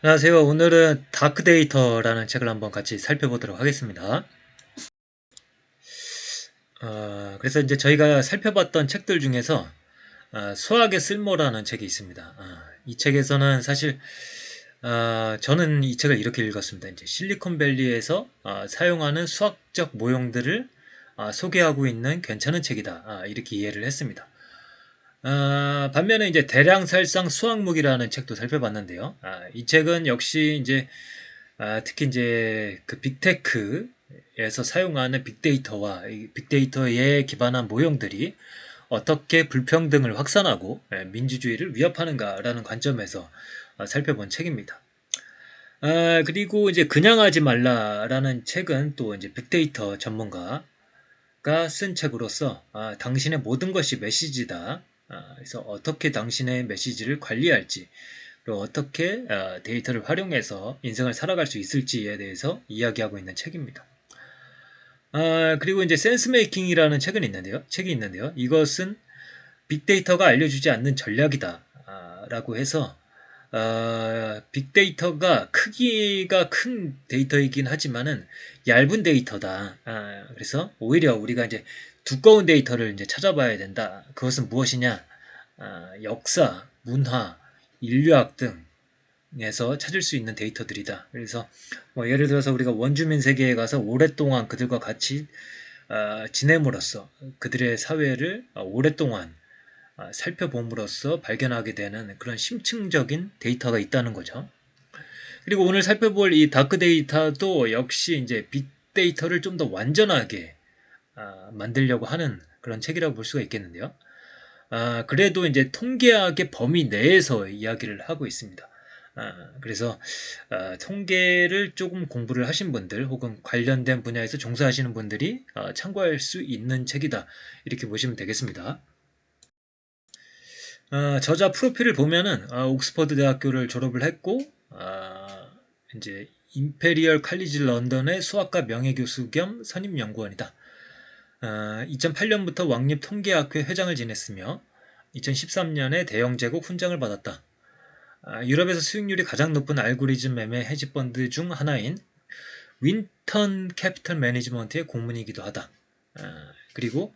안녕하세요. 오늘은 다크데이터라는 책을 한번 같이 살펴보도록 하겠습니다. 그래서 이제 저희가 살펴봤던 책들 중에서 수학의 쓸모라는 책이 있습니다. 이 책에서는 사실 저는 이 책을 이렇게 읽었습니다. 이제 실리콘밸리에서 사용하는 수학적 모형들을 소개하고 있는 괜찮은 책이다. 이렇게 이해를 했습니다. 반면에 이제 대량살상 수학무기라는 책도 살펴봤는데요. 이 책은 역시 이제 특히 이제 그 빅테크에서 사용하는 빅데이터와 이 빅데이터에 기반한 모형들이 어떻게 불평등을 확산하고 민주주의를 위협하는가라는 관점에서 살펴본 책입니다. 그리고 이제 그냥 하지 말라라는 책은 또 이제 빅데이터 전문가가 쓴 책으로서 당신의 모든 것이 메시지다. 그래서 어떻게 당신의 메시지를 관리할지 그리고 어떻게 데이터를 활용해서 인생을 살아갈 수 있을지에 대해서 이야기하고 있는 책입니다. 그리고 이제 센스 메이킹이라는 책이 있는데요. 이것은 빅데이터가 알려주지 않는 전략이다. 라고 해서 빅데이터가 크기가 큰 데이터이긴 하지만은 얇은 데이터다. 그래서 오히려 우리가 이제 두꺼운 데이터를 이제 찾아봐야 된다. 그것은 무엇이냐? 역사, 문화, 인류학 등에서 찾을 수 있는 데이터들이다. 그래서 뭐 예를 들어서 우리가 원주민 세계에 가서 오랫동안 그들과 같이 지냄으로써 그들의 사회를 오랫동안 살펴봄으로써 발견하게 되는 그런 심층적인 데이터가 있다는 거죠. 그리고 오늘 살펴볼 이 다크 데이터도 역시 이제 빅데이터를 좀 더 완전하게 만들려고 하는 그런 책이라고 볼 수가 있겠는데요. 그래도 이제 통계학의 범위 내에서 이야기를 하고 있습니다. 그래서 통계를 조금 공부를 하신 분들 혹은 관련된 분야에서 종사하시는 분들이 참고할 수 있는 책이다. 이렇게 보시면 되겠습니다. 저자 프로필을 보면은 옥스퍼드 대학교를 졸업을 했고 이제 임페리얼 칼리지 런던의 수학과 명예교수 겸 선임연구원이다. 2008년부터 왕립 통계학회 회장을 지냈으며 2013년에 대영제국 훈장을 받았다. 유럽에서 수익률이 가장 높은 알고리즘 매매 헤지펀드 중 하나인 윈턴 캐피털 매니지먼트의 고문이기도 하다. 그리고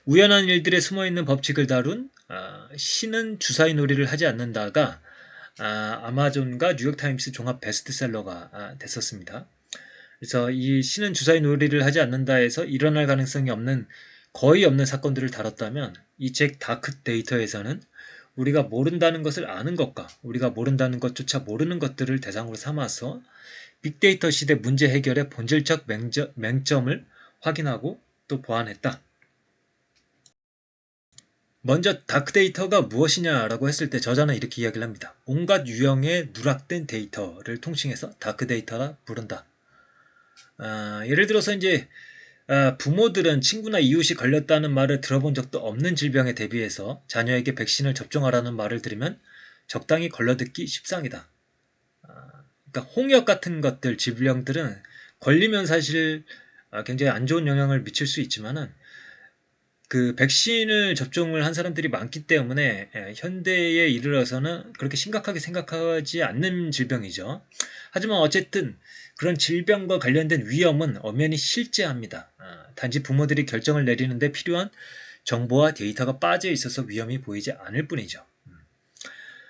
우연한 일들에 숨어있는 법칙을 다룬 신은 주사위 놀이를 하지 않는다가 아마존과 뉴욕타임스 종합 베스트셀러가 됐었습니다. 그래서 이 신은 주사위 놀이를 하지 않는다에서 일어날 가능성이 거의 없는 사건들을 다뤘다면 이 책 다크 데이터에서는 우리가 모른다는 것을 아는 것과 우리가 모른다는 것조차 모르는 것들을 대상으로 삼아서 빅데이터 시대 문제 해결의 본질적 맹점을 확인하고 또 보완했다. 먼저 다크데이터가 무엇이냐라고 했을 때 저자는 이렇게 이야기를 합니다. 온갖 유형의 누락된 데이터를 통칭해서 다크데이터라 부른다. 예를 들어서 이제 부모들은 친구나 이웃이 걸렸다는 말을 들어본 적도 없는 질병에 대비해서 자녀에게 백신을 접종하라는 말을 들으면 적당히 걸러듣기 십상이다. 그러니까 홍역 같은 것들, 질병들은 걸리면 사실 굉장히 안 좋은 영향을 미칠 수 있지만은 그 백신을 접종을 한 사람들이 많기 때문에 현대에 이르러서는 그렇게 심각하게 생각하지 않는 질병이죠. 하지만 어쨌든 그런 질병과 관련된 위험은 엄연히 실제합니다. 단지 부모들이 결정을 내리는데 필요한 정보와 데이터가 빠져 있어서 위험이 보이지 않을 뿐이죠.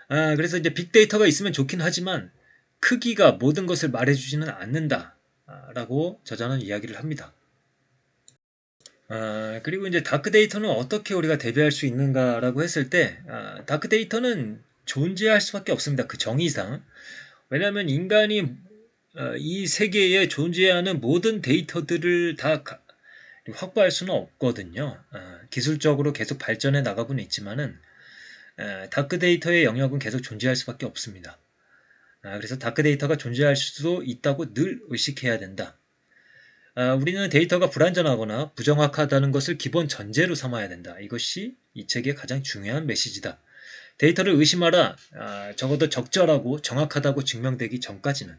그래서 이제 빅데이터가 있으면 좋긴 하지만 크기가 모든 것을 말해주지는 않는다라고 저자는 이야기를 합니다. 그리고 이제 다크 데이터는 어떻게 우리가 대비할 수 있는가라고 했을 때, 다크 데이터는 존재할 수밖에 없습니다. 그 정의상. 왜냐하면 인간이 이 세계에 존재하는 모든 데이터들을 다 확보할 수는 없거든요. 기술적으로 계속 발전해 나가고는 있지만은 다크 데이터의 영역은 계속 존재할 수밖에 없습니다. 그래서 다크 데이터가 존재할 수도 있다고 늘 의식해야 된다. 우리는 데이터가 불완전하거나 부정확하다는 것을 기본 전제로 삼아야 된다. 이것이 이 책의 가장 중요한 메시지다. 데이터를 의심하라. 적어도 적절하고 정확하다고 증명되기 전까지는.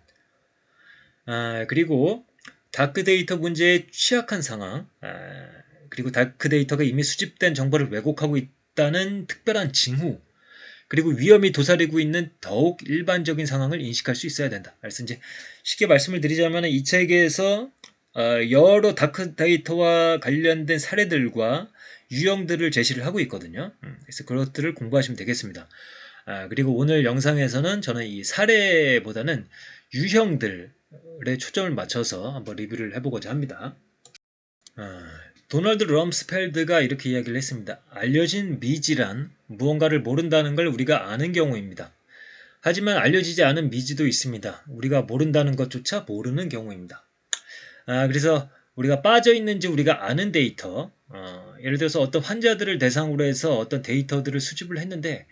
그리고 다크 데이터 문제에 취약한 상황, 그리고 다크 데이터가 이미 수집된 정보를 왜곡하고 있다는 특별한 징후, 그리고 위험이 도사리고 있는 더욱 일반적인 상황을 인식할 수 있어야 된다. 그래서 이제 쉽게 말씀을 드리자면 이 책에서 여러 다크 데이터와 관련된 사례들과 유형들을 제시를 하고 있거든요. 그래서 그것들을 공부하시면 되겠습니다. 그리고 오늘 영상에서는 저는 이 사례보다는 유형들에 초점을 맞춰서 한번 리뷰를 해보고자 합니다. 도널드 럼스펠드가 이렇게 이야기를 했습니다. 알려진 미지란 무언가를 모른다는 걸 우리가 아는 경우입니다. 하지만 알려지지 않은 미지도 있습니다. 우리가 모른다는 것조차 모르는 경우입니다. 그래서 우리가 빠져있는지 우리가 아는 데이터, 예를 들어서 어떤 환자들을 대상으로 해서 어떤 데이터들을 수집을 했는데,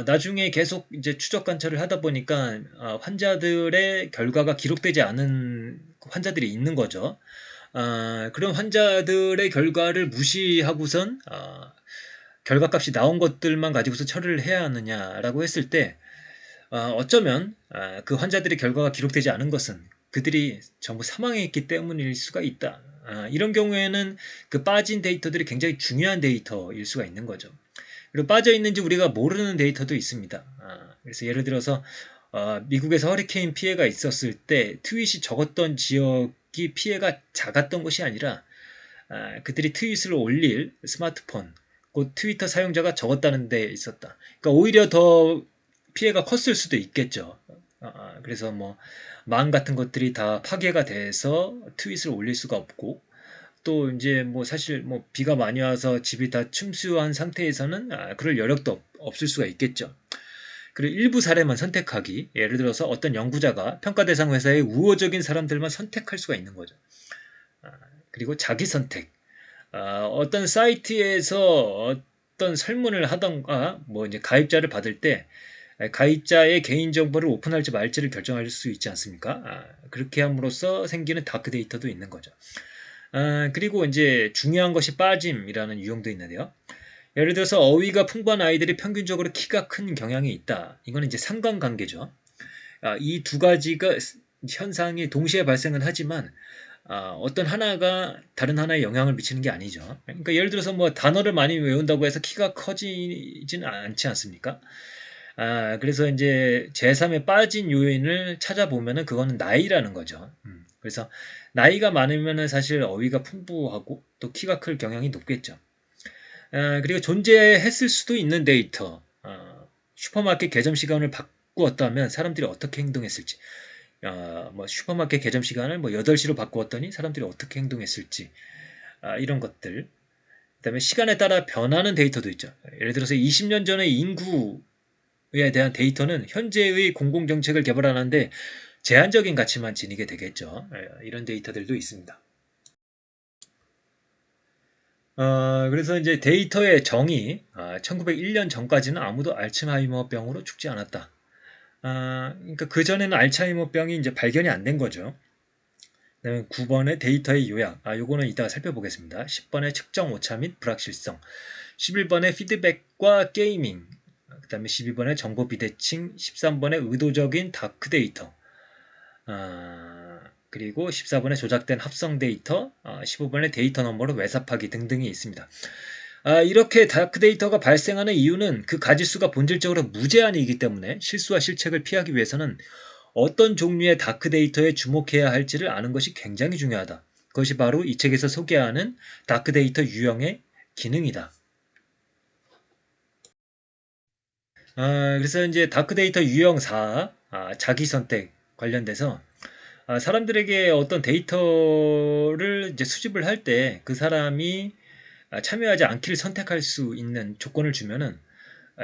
나중에 계속 이제 추적 관찰을 하다 보니까 환자들의 결과가 기록되지 않은 환자들이 있는 거죠. 그런 환자들의 결과를 무시하고선 결과값이 나온 것들만 가지고서 처리를 해야 하느냐라고 했을 때 어쩌면 그 환자들의 결과가 기록되지 않은 것은 그들이 전부 사망했기 때문일 수가 있다. 이런 경우에는 그 빠진 데이터들이 굉장히 중요한 데이터일 수가 있는 거죠. 그리고 빠져 있는지 우리가 모르는 데이터도 있습니다. 그래서 예를 들어서 미국에서 허리케인 피해가 있었을 때 트윗이 적었던 지역이 피해가 작았던 것이 아니라 그들이 트윗을 올릴 스마트폰, 그 트위터 사용자가 적었다는 데 있었다. 그러니까 오히려 더 피해가 컸을 수도 있겠죠. 그래서 뭐 망 같은 것들이 다 파괴가 돼서 트윗을 올릴 수가 없고 또 이제 뭐 사실 뭐 비가 많이 와서 집이 다 침수한 상태에서는 그럴 여력도 없을 수가 있겠죠. 그리고 일부 사례만 선택하기, 예를 들어서 어떤 연구자가 평가 대상 회사의 우호적인 사람들만 선택할 수가 있는 거죠. 그리고 자기 선택, 어떤 사이트에서 어떤 설문을 하던가 뭐 이제 가입자를 받을 때 가입자의 개인정보를 오픈할지 말지를 결정할 수 있지 않습니까? 그렇게 함으로써 생기는 다크 데이터도 있는 거죠. 그리고 이제 중요한 것이 빠짐이라는 유형도 있는데요. 예를 들어서 어휘가 풍부한 아이들이 평균적으로 키가 큰 경향이 있다. 이거는 이제 상관관계죠. 이 두 가지가 현상이 동시에 발생은 하지만 어떤 하나가 다른 하나에 영향을 미치는 게 아니죠. 그러니까 예를 들어서 뭐 단어를 많이 외운다고 해서 키가 커지진 않지 않습니까? 그래서 이제 제3의 빠진 요인을 찾아보면은 그거는 나이라는 거죠. 그래서 나이가 많으면은 사실 어휘가 풍부하고 또 키가 클 경향이 높겠죠. 그리고 존재했을 수도 있는 데이터, 슈퍼마켓 개점 시간을 바꾸었다면 사람들이 어떻게 행동했을지, 뭐 슈퍼마켓 개점 시간을 뭐 8시로 바꾸었더니 사람들이 어떻게 행동했을지, 이런 것들. 그다음에 시간에 따라 변하는 데이터도 있죠. 예를 들어서 20년 전의 인구에 대한 데이터는 현재의 공공정책을 개발하는데 제한적인 가치만 지니게 되겠죠. 이런 데이터들도 있습니다. 그래서 이제 데이터의 정의, 1901년 전까지는 아무도 알츠하이머병으로 죽지 않았다. 그러니까 그전에는 알츠하이머병이 이제 발견이 안 된 거죠. 그다음에 9번의 데이터의 요약, 요거는 이따가 살펴보겠습니다. 10번의 측정 오차 및 불확실성, 11번의 피드백과 게이밍, 그 다음에 12번의 정보 비대칭, 13번의 의도적인 다크 데이터, 그리고 14번의 조작된 합성 데이터, 15번의 데이터 너머로 외삽하기 등등이 있습니다. 이렇게 다크 데이터가 발생하는 이유는 그 가지수가 본질적으로 무제한이기 때문에 실수와 실책을 피하기 위해서는 어떤 종류의 다크 데이터에 주목해야 할지를 아는 것이 굉장히 중요하다. 그것이 바로 이 책에서 소개하는 다크 데이터 유형의 기능이다. 그래서 이제 다크 데이터 유형 4, 자기 선택 관련돼서 사람들에게 어떤 데이터를 이제 수집을 할 때 그 사람이 참여하지 않기를 선택할 수 있는 조건을 주면은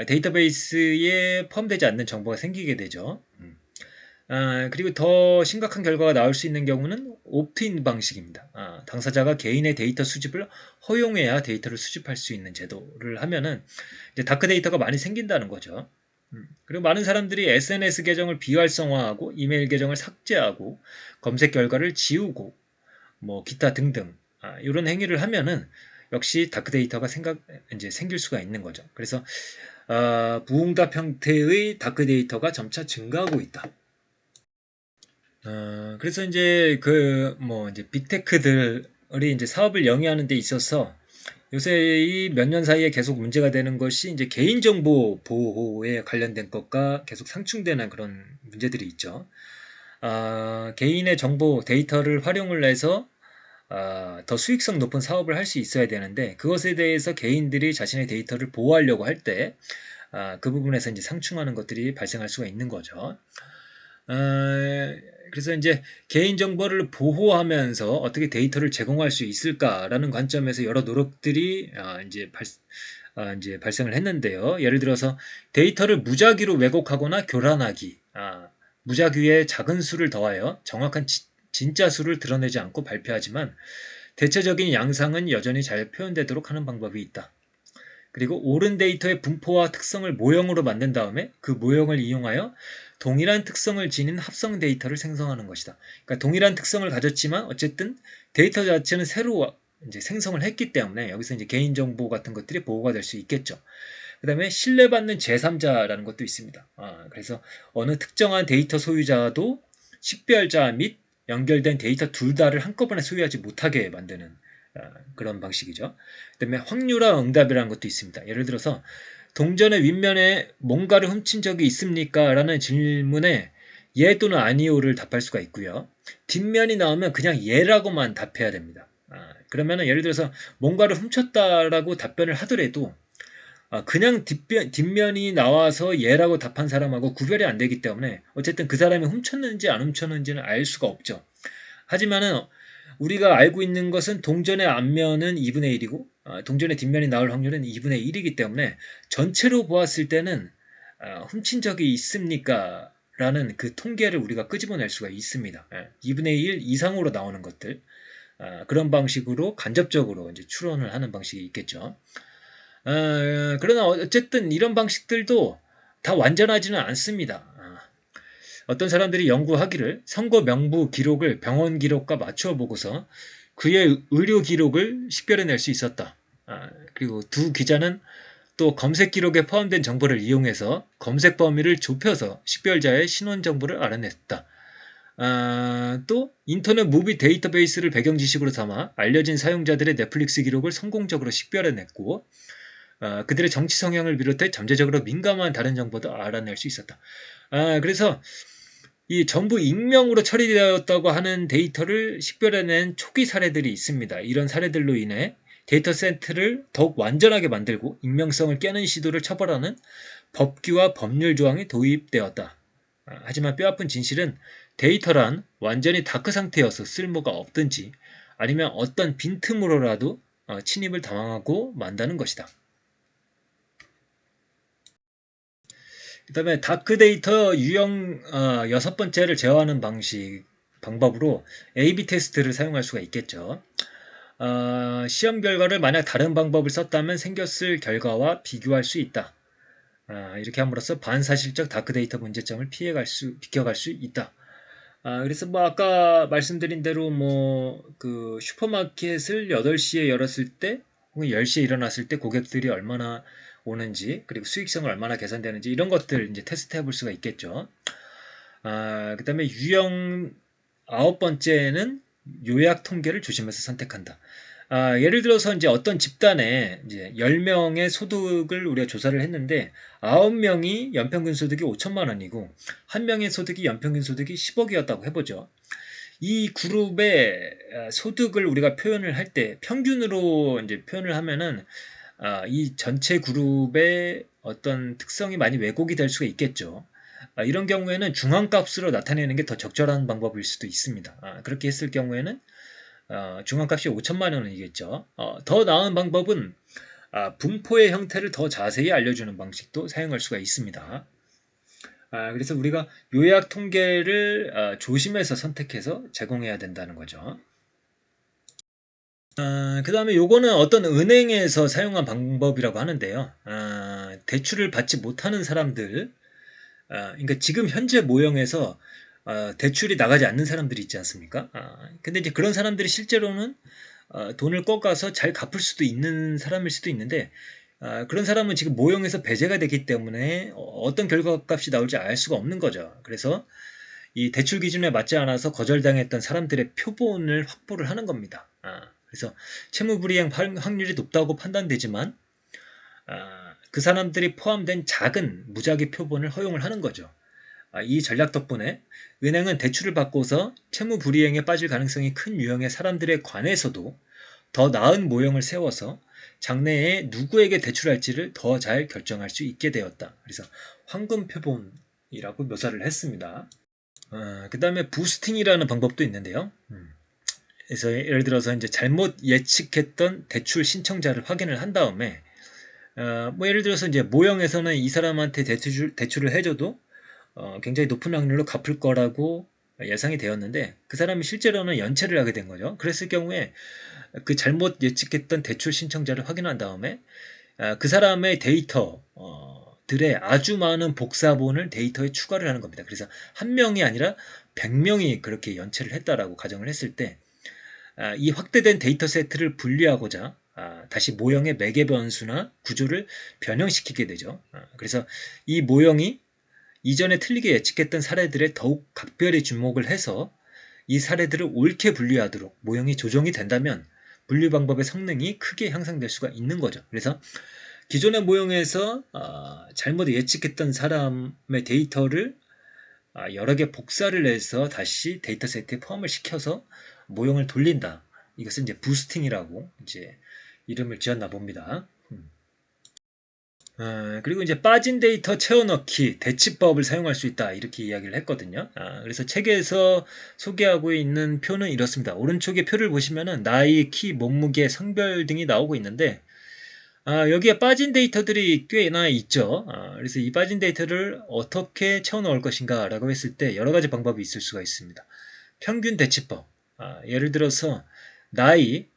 데이터베이스에 포함되지 않는 정보가 생기게 되죠. 그리고 더 심각한 결과가 나올 수 있는 경우는 옵트인 방식입니다. 당사자가 개인의 데이터 수집을 허용해야 데이터를 수집할 수 있는 제도를 하면은 이제 다크 데이터가 많이 생긴다는 거죠. 그리고 많은 사람들이 SNS 계정을 비활성화하고 이메일 계정을 삭제하고 검색 결과를 지우고 뭐 기타 등등 이런 행위를 하면은 역시 다크 데이터가 이제 생길 수가 있는 거죠. 그래서 부응답 형태의 다크 데이터가 점차 증가하고 있다. 그래서 이제 그 뭐 이제 빅테크들이 이제 사업을 영위하는 데 있어서 요새 이 몇 년 사이에 계속 문제가 되는 것이 이제 개인정보 보호에 관련된 것과 계속 상충되는 그런 문제들이 있죠. 개인의 정보 데이터를 활용을 해서 더 수익성 높은 사업을 할 수 있어야 되는데 그것에 대해서 개인들이 자신의 데이터를 보호하려고 할 때 그 부분에서 이제 상충하는 것들이 발생할 수가 있는 거죠. 그래서 이제 개인정보를 보호하면서 어떻게 데이터를 제공할 수 있을까라는 관점에서 여러 노력들이 이제 발생을 했는데요. 예를 들어서 데이터를 무작위로 왜곡하거나 교란하기, 무작위에 작은 수를 더하여 정확한 진짜 수를 드러내지 않고 발표하지만 대체적인 양상은 여전히 잘 표현되도록 하는 방법이 있다. 그리고 옳은 데이터의 분포와 특성을 모형으로 만든 다음에 그 모형을 이용하여 동일한 특성을 지닌 합성 데이터를 생성하는 것이다. 그러니까 동일한 특성을 가졌지만 어쨌든 데이터 자체는 새로 이제 생성을 했기 때문에 여기서 이제 개인정보 같은 것들이 보호가 될 수 있겠죠. 그 다음에 신뢰받는 제3자라는 것도 있습니다. 그래서 어느 특정한 데이터 소유자도 식별자 및 연결된 데이터 둘 다를 한꺼번에 소유하지 못하게 만드는 그런 방식이죠. 그 다음에 확률화 응답이라는 것도 있습니다. 예를 들어서 동전의 윗면에 뭔가를 훔친 적이 있습니까? 라는 질문에 예 또는 아니오를 답할 수가 있고요. 뒷면이 나오면 그냥 예라고만 답해야 됩니다. 그러면 예를 들어서 뭔가를 훔쳤다라고 답변을 하더라도 그냥 뒷면이 나와서 예라고 답한 사람하고 구별이 안 되기 때문에 어쨌든 그 사람이 훔쳤는지 안 훔쳤는지는 알 수가 없죠. 하지만은 우리가 알고 있는 것은 동전의 앞면은 2분의 1이고 동전의 뒷면이 나올 확률은 2분의 1이기 때문에 전체로 보았을 때는 훔친 적이 있습니까? 라는 그 통계를 우리가 끄집어낼 수가 있습니다. 2분의 1 이상으로 나오는 것들 그런 방식으로 간접적으로 이제 추론을 하는 방식이 있겠죠. 그러나 어쨌든 이런 방식들도 다 완전하지는 않습니다. 어떤 사람들이 연구하기를 선거 명부 기록을 병원 기록과 맞추어 보고서 그의 의료 기록을 식별해낼 수 있었다. 그리고 두 기자는 또 검색 기록에 포함된 정보를 이용해서 검색 범위를 좁혀서 식별자의 신원 정보를 알아냈다. 또 인터넷 무비 데이터베이스를 배경 지식으로 삼아 알려진 사용자들의 넷플릭스 기록을 성공적으로 식별해냈고 그들의 정치 성향을 비롯해 잠재적으로 민감한 다른 정보도 알아낼 수 있었다. 그래서 이 전부 익명으로 처리되었다고 하는 데이터를 식별해낸 초기 사례들이 있습니다. 이런 사례들로 인해 데이터 세트를 더욱 완전하게 만들고 익명성을 깨는 시도를 처벌하는 법규와 법률 조항이 도입되었다. 하지만 뼈아픈 진실은 데이터란 완전히 다크 상태여서 쓸모가 없든지 아니면 어떤 빈틈으로라도 침입을 당하고 만다는 것이다. 그 다음에 다크 데이터 유형 6번째를 제어하는 방법으로 A/B 테스트를 사용할 수가 있겠죠. 시험 결과를 만약 다른 방법을 썼다면 생겼을 결과와 비교할 수 있다. 이렇게 함으로써 반사실적 다크 데이터 문제점을 비껴갈 수 있다. 그래서 뭐 아까 말씀드린 대로 그 슈퍼마켓을 8시에 열었을 때 혹은 10시에 일어났을 때 고객들이 얼마나 오는지 그리고 수익성을 얼마나 개선되는지 이런 것들 이제 테스트 해볼 수가 있겠죠. 그 다음에 유형 9번째는 요약 통계를 조심해서 선택한다. 예를 들어서 이제 어떤 집단에 이제 10명의 소득을 우리가 조사를 했는데 9명이 연평균 소득이 5천만 원이고 1명의 소득이 연평균 소득이 10억이었다고 해보죠. 이 그룹의 소득을 우리가 표현을 할 때 평균으로 이제 표현을 하면은 이 전체 그룹의 어떤 특성이 많이 왜곡이 될 수가 있겠죠. 이런 경우에는 중앙값으로 나타내는 게 더 적절한 방법일 수도 있습니다. 그렇게 했을 경우에는 중앙값이 5천만 원이겠죠. 더 나은 방법은 분포의 형태를 더 자세히 알려주는 방식도 사용할 수가 있습니다. 그래서 우리가 요약 통계를 조심해서 선택해서 제공해야 된다는 거죠. 그 다음에 요거는 어떤 은행에서 사용한 방법이라고 하는데요. 대출을 받지 못하는 사람들, 그러니까 지금 현재 모형에서 대출이 나가지 않는 사람들이 있지 않습니까? 근데 이제 그런 사람들이 실제로는 돈을 꺾어서 잘 갚을 수도 있는 사람일 수도 있는데 그런 사람은 지금 모형에서 배제가 되기 때문에 어떤 결과값이 나올지 알 수가 없는 거죠. 그래서 이 대출 기준에 맞지 않아서 거절당했던 사람들의 표본을 확보를 하는 겁니다. 그래서 채무 불이행 확률이 높다고 판단되지만 그 사람들이 포함된 작은 무작위 표본을 허용을 하는 거죠. 이 전략 덕분에 은행은 대출을 받고서 채무 불이행에 빠질 가능성이 큰 유형의 사람들에 관해서도 더 나은 모형을 세워서 장래에 누구에게 대출할지를 더 잘 결정할 수 있게 되었다. 그래서 황금 표본이라고 묘사를 했습니다. 그 다음에 부스팅이라는 방법도 있는데요. 그래서 예를 들어서 이제 잘못 예측했던 대출 신청자를 확인을 한 다음에 뭐 예를 들어서 이제 모형에서는 이 사람한테 대출을 해줘도 굉장히 높은 확률로 갚을 거라고 예상이 되었는데 그 사람이 실제로는 연체를 하게 된 거죠. 그랬을 경우에 그 잘못 예측했던 대출 신청자를 확인한 다음에 그 사람의 데이터들의 아주 많은 복사본을 데이터에 추가를 하는 겁니다. 그래서 한 명이 아니라 100명이 그렇게 연체를 했다라고 가정을 했을 때 이 확대된 데이터 세트를 분리하고자 다시 모형의 매개 변수나 구조를 변형시키게 되죠. 그래서 이 모형이 이전에 틀리게 예측했던 사례들에 더욱 각별히 주목을 해서 이 사례들을 옳게 분류하도록 모형이 조정이 된다면 분류 방법의 성능이 크게 향상될 수가 있는 거죠. 그래서 기존의 모형에서 잘못 예측했던 사람의 데이터를 여러 개 복사를 해서 다시 데이터 세트에 포함을 시켜서 모형을 돌린다. 이것은 이제 부스팅이라고 이제 이름을 지었나 봅니다. 그리고 이제 빠진 데이터 채워넣기 대치법을 사용할 수 있다 이렇게 이야기를 했거든요. 그래서 책에서 소개하고 있는 표는 이렇습니다. 오른쪽에 표를 보시면은 나이, 키, 몸무게, 성별 등이 나오고 있는데 여기에 빠진 데이터들이 꽤나 있죠. 그래서 이 빠진 데이터를 어떻게 채워넣을 것인가 라고 했을 때 여러 가지 방법이 있을 수가 있습니다. 평균 대치법, 예를 들어서 나이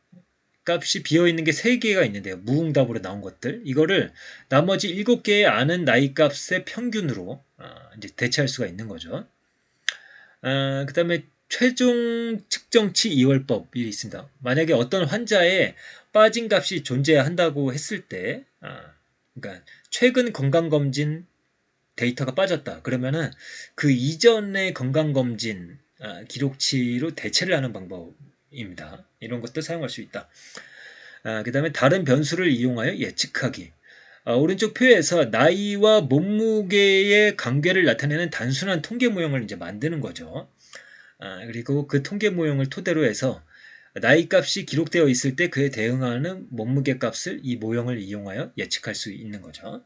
값이 비어있는 게 3개가 있는데요. 무응답으로 나온 것들. 이거를 나머지 7개의 아는 나이 값의 평균으로 이제 대체할 수가 있는 거죠. 그 다음에 최종 측정치 이월법이 있습니다. 만약에 어떤 환자의 빠진 값이 존재한다고 했을 때, 그러니까 최근 건강검진 데이터가 빠졌다. 그러면은 그 이전의 건강검진 기록치로 대체를 하는 방법입니다. 이런 것도 사용할 수 있다. 그 다음에 다른 변수를 이용하여 예측하기. 오른쪽 표에서 나이와 몸무게의 관계를 나타내는 단순한 통계 모형을 이제 만드는 거죠. 그리고 그 통계 모형을 토대로 해서 나이 값이 기록되어 있을 때 그에 대응하는 몸무게 값을 이 모형을 이용하여 예측할 수 있는 거죠.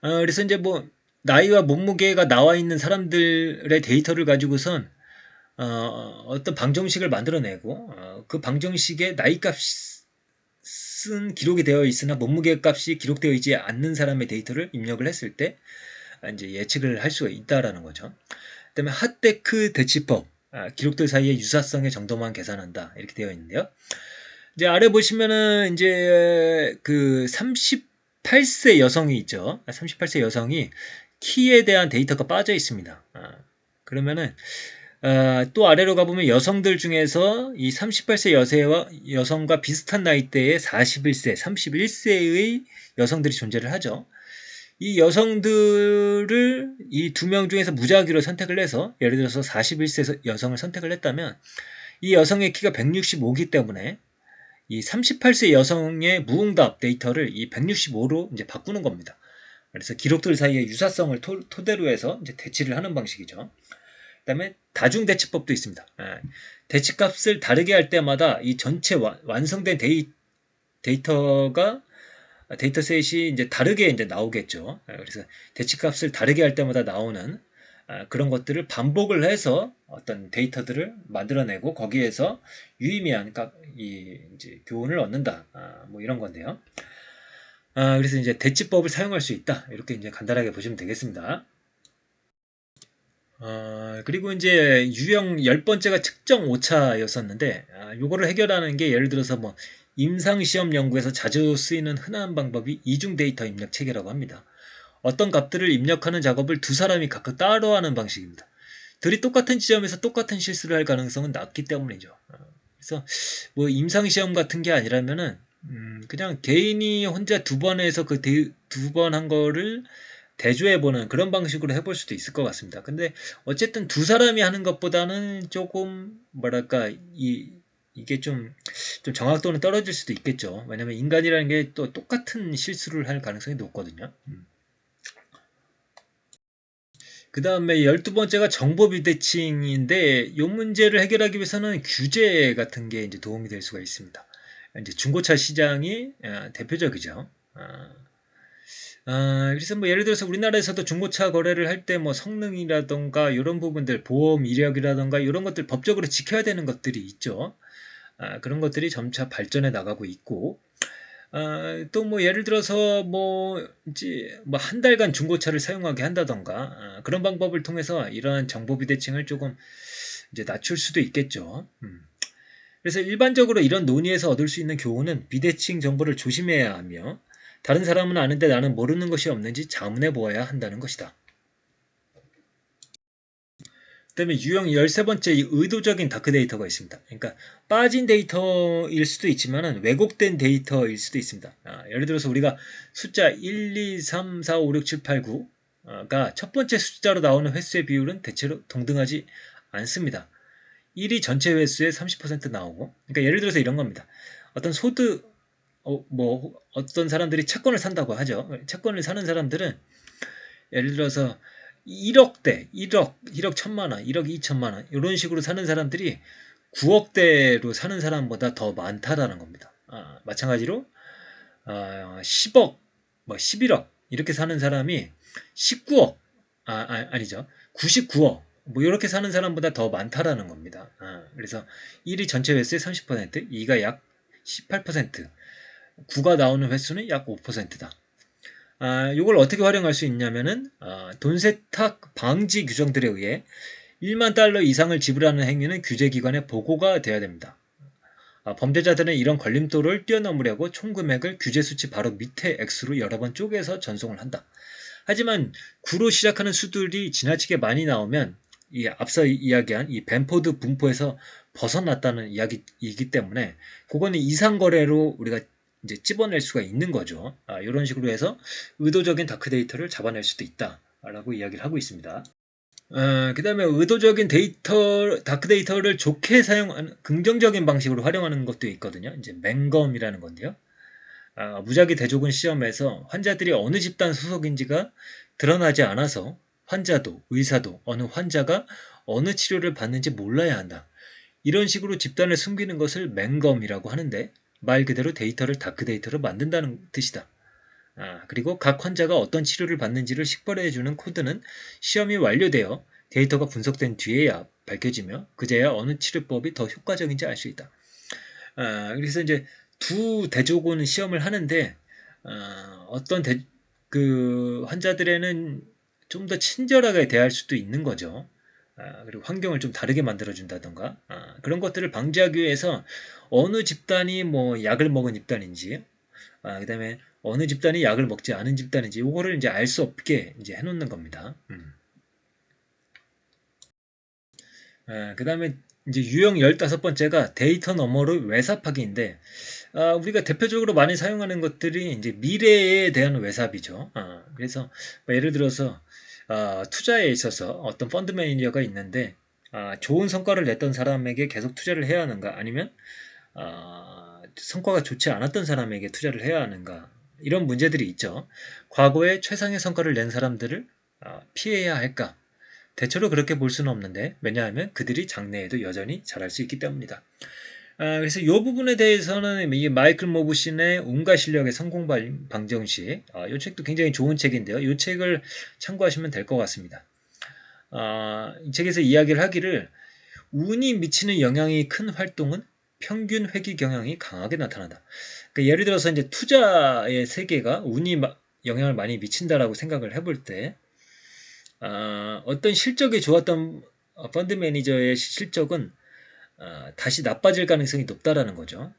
그래서 이제 뭐 나이와 몸무게가 나와 있는 사람들의 데이터를 가지고선 어떤 방정식을 만들어내고 그 방정식에 나이 값은 기록이 되어 있으나 몸무게 값이 기록되어 있지 않는 사람의 데이터를 입력을 했을 때 이제 예측을 할 수가 있다라는 거죠. 그다음에 하데크 대치법, 기록들 사이의 유사성의 정도만 계산한다 이렇게 되어 있는데요. 이제 아래 보시면은 이제 그 38세 여성이 있죠. 38세 여성이 키에 대한 데이터가 빠져 있습니다. 그러면은 또 아래로 가보면 여성들 중에서 이 38세 여성과 비슷한 나이대의 41세, 31세의 여성들이 존재를 하죠. 이 여성들을 이 2명 중에서 무작위로 선택을 해서 예를 들어서 41세 여성을 선택을 했다면 이 여성의 키가 165기 때문에 이 38세 여성의 무응답 데이터를 이 165로 이제 바꾸는 겁니다. 그래서 기록들 사이의 유사성을 토대로 해서 이제 대치를 하는 방식이죠. 그다음에 다중대치법도 있습니다. 대치값을 다르게 할 때마다 이 전체 완성된 데이터셋이 이제 다르게 이제 나오겠죠. 그래서 대치값을 다르게 할 때마다 나오는 그런 것들을 반복을 해서 어떤 데이터들을 만들어내고 거기에서 유의미한 이제 교훈을 얻는다. 뭐 이런 건데요. 그래서 이제 대치법을 사용할 수 있다. 이렇게 이제 간단하게 보시면 되겠습니다. 그리고 이제 유형 10번째가 측정 오차였었는데, 요거를 해결하는 게 예를 들어서 뭐, 임상시험 연구에서 자주 쓰이는 흔한 방법이 이중 데이터 입력 체계라고 합니다. 어떤 값들을 입력하는 작업을 두 사람이 각각 따로 하는 방식입니다. 둘이 똑같은 지점에서 똑같은 실수를 할 가능성은 낮기 때문이죠. 그래서 뭐 임상시험 같은 게 아니라면은, 그냥 개인이 혼자 2번 해서 그 2번 한 거를 대조해보는 그런 방식으로 해볼 수도 있을 것 같습니다. 근데 어쨌든 두 사람이 하는 것보다는 조금 뭐랄까 이게 좀 정확도는 떨어질 수도 있겠죠. 왜냐면 인간이라는 게 또 똑같은 실수를 할 가능성이 높거든요. 그 다음에 12번째가 정보 비대칭인데 이 문제를 해결하기 위해서는 규제 같은 게 이제 도움이 될 수가 있습니다. 이제 중고차 시장이 대표적이죠. 그래서 뭐 예를 들어서 우리나라에서도 중고차 거래를 할 때 뭐 성능이라던가 이런 부분들, 보험 이력이라던가 이런 것들 법적으로 지켜야 되는 것들이 있죠. 그런 것들이 점차 발전해 나가고 있고, 또 뭐 예를 들어서 뭐 이제 뭐 한 달간 중고차를 사용하게 한다던가 그런 방법을 통해서 이러한 정보 비대칭을 조금 이제 낮출 수도 있겠죠. 그래서 일반적으로 이런 논의에서 얻을 수 있는 교훈은 비대칭 정보를 조심해야 하며 다른 사람은 아는데 나는 모르는 것이 없는지 자문해 보아야 한다는 것이다. 그다음에 유형 13번째 이 의도적인 다크데이터가 있습니다. 그러니까 빠진 데이터일 수도 있지만 왜곡된 데이터일 수도 있습니다. 예를 들어서 우리가 숫자 1, 2, 3, 4, 5, 6, 7, 8, 9가 첫 번째 숫자로 나오는 횟수의 비율은 대체로 동등하지 않습니다. 1이 전체 횟수의 30% 나오고, 그러니까 예를 들어서 이런 겁니다. 어떤 어떤 사람들이 채권을 산다고 하죠. 채권을 사는 사람들은 예를 들어서 1억대, 1억 1천만 원, 1억 2천만 원 이런 식으로 사는 사람들이 9억대로 사는 사람보다 더 많다라는 겁니다. 마찬가지로 10억, 뭐 11억 이렇게 사는 사람이 19억, 아니죠. 99억 뭐 이렇게 사는 사람보다 더 많다라는 겁니다. 그래서 1이 전체 횟수의 30%, 2가 약 18%, 9가 나오는 횟수는 약 5%다. 이걸 어떻게 활용할 수 있냐면은 돈 세탁 방지 규정들에 의해 1만 달러 이상을 지불하는 행위는 규제기관에 보고가 돼야 됩니다. 범죄자들은 이런 걸림돌을 뛰어넘으려고 총 금액을 규제 수치 바로 밑에 X로 여러 번 쪼개서 전송을 한다. 하지만 9로 시작하는 수들이 지나치게 많이 나오면 이 앞서 이야기한 이 벤포드 분포에서 벗어났다는 이야기이기 때문에 그거는 이상거래로 우리가 이제 찝어낼 수가 있는 거죠. 이런 식으로 해서 의도적인 다크데이터를 잡아낼 수도 있다라고 이야기를 하고 있습니다. 그 다음에 의도적인 다크데이터를 좋게 사용하는 긍정적인 방식으로 활용하는 것도 있거든요. 이제 맹검이라는 건데요. 무작위 대조군 시험에서 환자들이 어느 집단 소속인지가 드러나지 않아서 환자도 의사도 어느 환자가 어느 치료를 받는지 몰라야 한다. 이런 식으로 집단을 숨기는 것을 맹검이라고 하는데 말 그대로 데이터를 다크데이터로 만든다는 뜻이다. 그리고 각 환자가 어떤 치료를 받는지를 식별해주는 코드는 시험이 완료되어 데이터가 분석된 뒤에야 밝혀지며 그제야 어느 치료법이 더 효과적인지 알 수 있다. 그래서 이제 두 대조군 시험을 하는데 어떤 그 환자들에는 좀 더 친절하게 대할 수도 있는 거죠. 그리고 환경을 좀 다르게 만들어준다던가 그런 것들을 방지하기 위해서 어느 집단이 뭐 약을 먹은 집단인지 그 다음에 어느 집단이 약을 먹지 않은 집단인지 이거를 이제 알 수 없게 이제 해놓는 겁니다. 그 다음에 이제 유형 15번째가 데이터 너머로 외삽하기인데 우리가 대표적으로 많이 사용하는 것들이 이제 미래에 대한 외삽이죠. 그래서 뭐 예를 들어서 투자에 있어서 어떤 펀드 매니저가 있는데 좋은 성과를 냈던 사람에게 계속 투자를 해야 하는가 아니면 성과가 좋지 않았던 사람에게 투자를 해야 하는가 이런 문제들이 있죠. 과거에 최상의 성과를 낸 사람들을 피해야 할까? 대체로 그렇게 볼 수는 없는데 왜냐하면 그들이 장래에도 여전히 잘할 수 있기 때문이다. 그래서 이 부분에 대해서는 이 마이클 모브신의 운과 실력의 성공 방정식 이 책도 굉장히 좋은 책인데요. 이 책을 참고하시면 될 것 같습니다. 이 책에서 이야기를 하기를 운이 미치는 영향이 큰 활동은 평균 회귀 경향이 강하게 나타난다. 그러니까 예를 들어서 이제 투자의 세계가 운이 영향을 많이 미친다라고 생각을 해볼 때 어떤 실적이 좋았던 펀드 매니저의 실적은 다시 나빠질 가능성이 높다라는 거죠.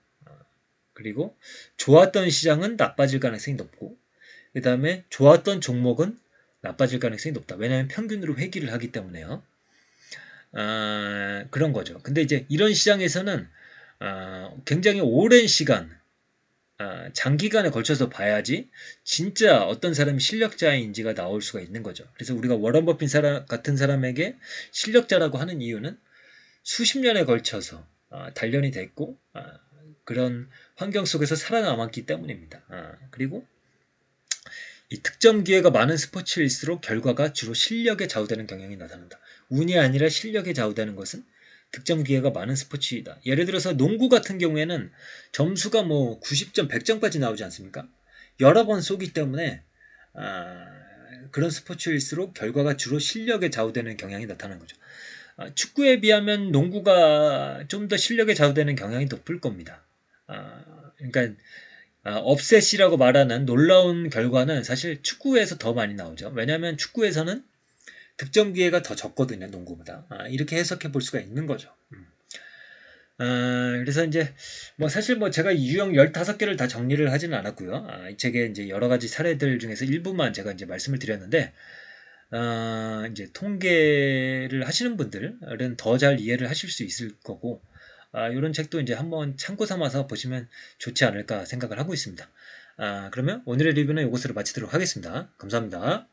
그리고 좋았던 시장은 나빠질 가능성이 높고 그 다음에 좋았던 종목은 나빠질 가능성이 높다. 왜냐하면 평균으로 회귀를 하기 때문에요. 그런 거죠. 근데 이제 이런 시장에서는 굉장히 오랜 시간 장기간에 걸쳐서 봐야지 진짜 어떤 사람이 실력자인지가 나올 수가 있는 거죠. 그래서 우리가 워런 버핏 같은 사람에게 실력자라고 하는 이유는 수십 년에 걸쳐서 단련이 됐고 그런 환경 속에서 살아남았기 때문입니다. 그리고 이 특정 기회가 많은 스포츠일수록 결과가 주로 실력에 좌우되는 경향이 나타난다. 운이 아니라 실력에 좌우되는 것은 득점 기회가 많은 스포츠이다. 예를 들어서 농구 같은 경우에는 점수가 뭐 90점, 100점까지 나오지 않습니까? 여러 번 쏘기 때문에 그런 스포츠일수록 결과가 주로 실력에 좌우되는 경향이 나타나는 거죠. 축구에 비하면 농구가 좀 더 실력에 좌우되는 경향이 높을 겁니다. 그러니까 업셋이라고 말하는 놀라운 결과는 사실 축구에서 더 많이 나오죠. 왜냐하면 축구에서는 득점 기회가 더 적거든요, 농구보다. 이렇게 해석해 볼 수가 있는 거죠. 그래서 이제 뭐 사실 뭐 제가 이 유형 15개를 다 정리를 하지는 않았고요. 이 책에 이제 여러 가지 사례들 중에서 일부만 제가 이제 말씀을 드렸는데, 이제 통계를 하시는 분들은 더 잘 이해를 하실 수 있을 거고, 이런 책도 이제 한번 참고 삼아서 보시면 좋지 않을까 생각을 하고 있습니다. 그러면 오늘의 리뷰는 이것으로 마치도록 하겠습니다. 감사합니다.